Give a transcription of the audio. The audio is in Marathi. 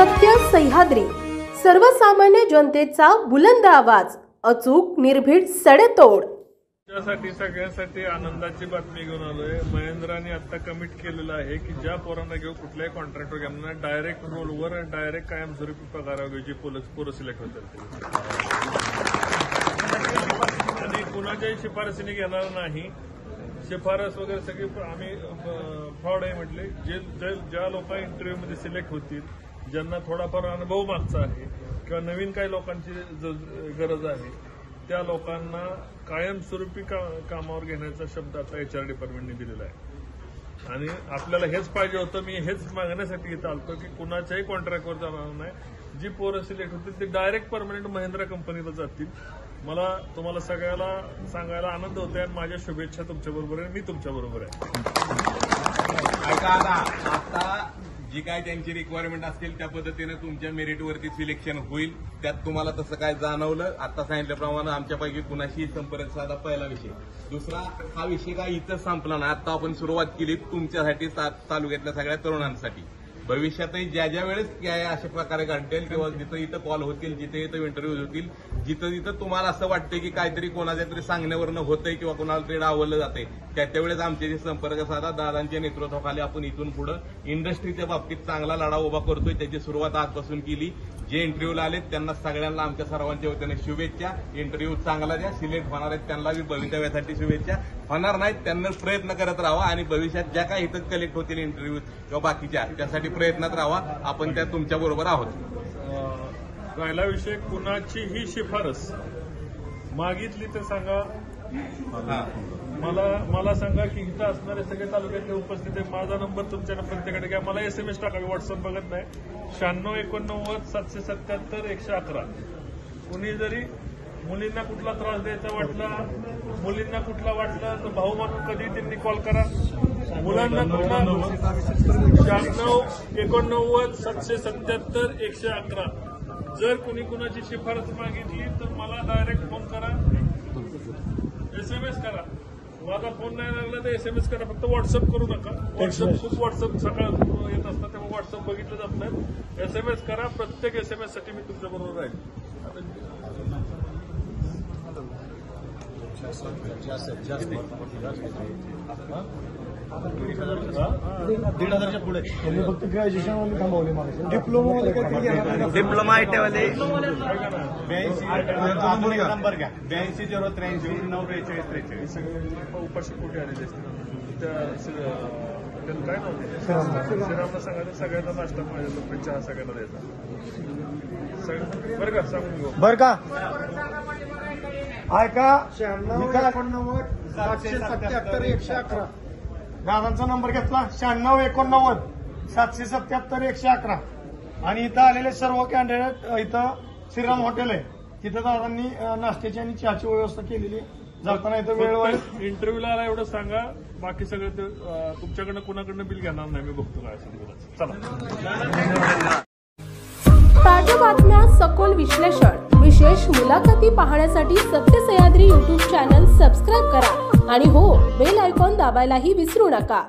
सत्य सह्याद्री, सर्वसामान्य जनतेचा बुलंद आवाज, अचूक निर्भीड सडेतोड। त्यासाठी सगळ्यांसाठी आनंदाची बातमी घेऊन आलोय। महेंद्राने आता कमिट केलेलं आहे की ज्या पोरांना घेऊ कुठल्याही कॉन्ट्रॅक्टर घेणार डायरेक्ट रोलवर आणि डायरेक्ट कायमस्वरूपी पगारावर जे पोरं सिलेक्ट होतात आणि कुणाच्याही शिफारसीने घेणार नाही। शिफारस वगैरे सगळी आम्ही फ्रॉड आहे म्हटले। ज्या लोक इंटरव्ह्यूमध्ये सिलेक्ट होतील, ज्यांना थोडाफार अनुभव मागचा आहे किंवा नवीन काही लोकांची गरज आहे, त्या लोकांना कायमस्वरूपी कामावर घेण्याचा शब्द आता HR डिपार्टमेंटने दिलेला आहे। आणि आपल्याला हेच पाहिजे होतं। मी हेच मागण्यासाठी इथं आलतो की कुणाच्याही कॉन्ट्रॅक्टवर जाणार नाही। जी पोरं सिलेक्ट होतील ते डायरेक्ट परमनंट महिंद्रा कंपनीला जातील। मला तुम्हाला सगळ्याला सांगायला आनंद होतोय आणि माझ्या शुभेच्छा तुमच्याबरोबर आहे। मी तुमच्याबरोबर आहे। आता जी काय त्यांची रिक्वायरमेंट असतील त्या पद्धतीने तुमच्या मेरिटवरती सिलेक्शन होईल। त्यात तुम्हाला तसं काय जाणवलं, आता सांगितल्याप्रमाणे आमच्यापैकी कुणाशी संपर्क साधा पहिला विषय। दुसरा, हा विषय काय इथं संपला नाही। आता आपण सुरुवात केली तुमच्यासाठी, तालुक्यातल्या सगळ्या तरुणांसाठी। भविष्यातही ज्या ज्या वेळेस काय अशा प्रकारे घडतील किंवा जिथं इथं कॉल होतील, जिथे इथं इंटरव्ह्यूज होतील, जिथं जिथं तुम्हाला असं वाटतंय की काहीतरी कोणाच्या तरी सांगण्यावरनं होतंय किंवा कोणाला तरी डावललं जाते, त्यावेळेस आमचे संपर्क साधा। दादांच्या नेतृत्वाखाली आपण इथून पुढे इंडस्ट्रीच्या बाबतीत चांगला लढा उभा करतोय। त्याची सुरुवात आजपासून केली। जे इंटरव्ह्यूला आलेत त्यांना सगळ्यांना आमच्या सर्वांच्या वतीने शुभेच्छा। इंटरव्ह्यू चांगला द्या। सिलेक्ट होणार आहेत त्यांना बी भवितव्यासाठी शुभेच्छा। होणार नाहीत त्यांना प्रयत्न करत राहा आणि भविष्यात ज्या काही इथं कलेक्ट होतील इंटरव्ह्यू किंवा बाकीच्या, त्यासाठी प्रयत्नात राहा। आपण त्या तुमच्या बरोबर आहोत। पहिला विषय, कुणाचीही शिफारस मागितली तर सांगा। मला सांगा की इथं असणारे सगळे तालुक्यातले उपस्थित आहे। माझा नंबर तुमच्या प्रत्येकाकडे घ्या। मला SMS टाका, व्हॉट्सअप बघत नाही। 96 89 777 111। कुणी जरी मुलींना कुठला त्रास द्यायचा वाटला, मुलींना कुठला वाटला तर भाऊ म्हणून कधी त्यांनी कॉल करा। मुलांना कुठला 96 89 777 111। जर कुणी कुणाची शिफारस मागितली तर मला डायरेक्ट फोन करा, SMS करा। माझा फोन नाही लागला तर SMS करा, फक्त व्हॉट्सअप करू नका। खूप व्हॉट्सअप सकाळ येत असतात, त्यामुळे व्हॉट्सअप बघितलं जात नाही। SMS करा। प्रत्येक SMS साठी मी तुमच्या बरोबर राहील। $1,500च्या पुढे फक्त ग्रॅज्युएशन थांबवले। डिप्लोमा आयटीवाले 82 नंबर घ्या, 82 083 942 उपाशी कुठे आलेले काय नव्हते। श्रीरामला सांगायचं सगळ्यांना नाश्ता पाहिजे, चहा सगळ्यांना द्यायचा। बरं का, सांगून बरं का, ऐका। 96 777 111 दादांचा नंबर घेतला। 96 89 777 111। आणि इथं आलेले सर्व कॅन्डिडेट, इथं श्रीराम हॉटेल आहे, तिथं दादांनी नाश्त्याची आणि चहाची व्यवस्था केलेली। जाताना इथं वेळेवर इंटरव्ह्यूला आला एवढं सांगा। बाकी सगळं तुमच्याकडनं कुणाकडनं बिल घेणार नाही, मी बघतो काय असेल। चला, ताज्या बातम्या, सखोल विश्लेषण, विशेष मुलाखती पाहण्यासाठी सत्य सह्याद्री YouTube चॅनल सबस्क्राईब करा आणि हो, बेल आयकॉन दाबायलाही विसरू नका।